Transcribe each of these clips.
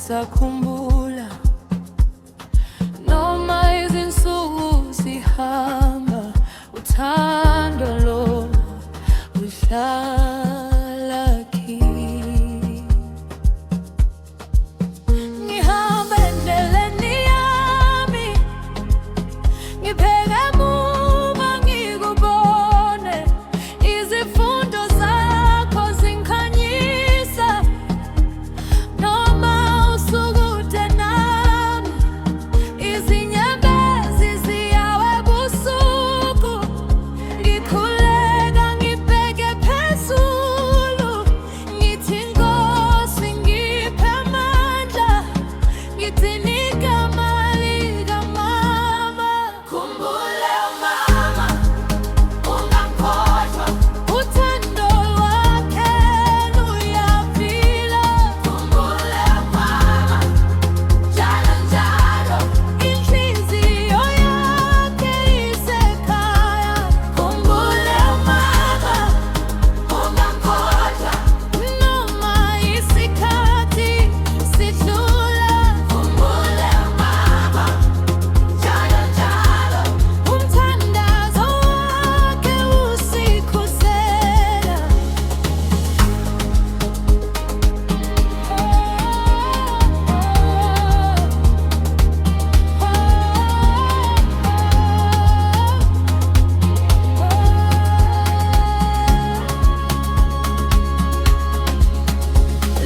ngisakhumbula noma izinsuku zihamba, uthando lona luhlala kimi. Ngihamba endleleni yami, ngibheke emuva ngikubone, izifundo zakho zingikhanyisa. Noma usukude nami, izinyembezi ziyawe busuku, ngikhuleka ngibheke phezulu, ngithi Nkosi ngiphe amandla, ngigcine igama likamama. Khumbule umama, ungamkhohlwa, uthando lwakhe luyaphila. Khumbule umama, njalo njalo inhliziyo yakhe isekhaya. Khumbule umama, ungamkhohlwa, noma isikhathi sidlula. Khumbule umama, njalo njalo umthandazo wakhe usikhusela.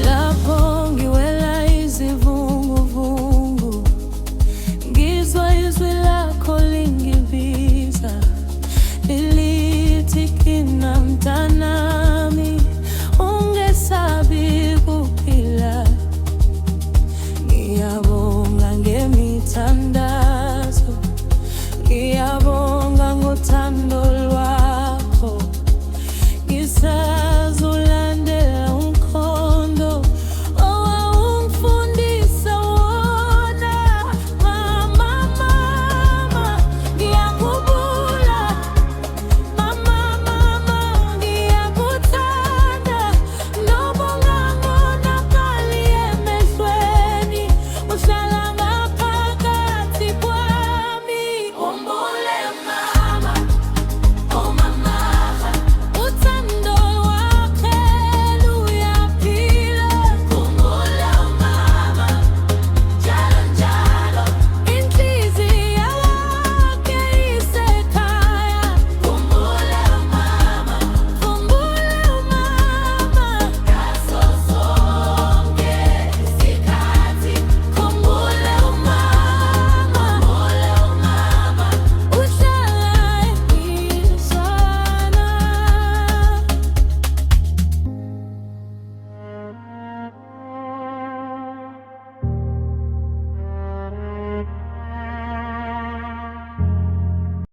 Lapho ngiwela izivunguvungu, ngizwa izwi lakho lingibiza, lilithi kina mntanami, ungesabi kuphila. Ngiyabonga ngemithandazo, ngiyabonga ngothando lwakho.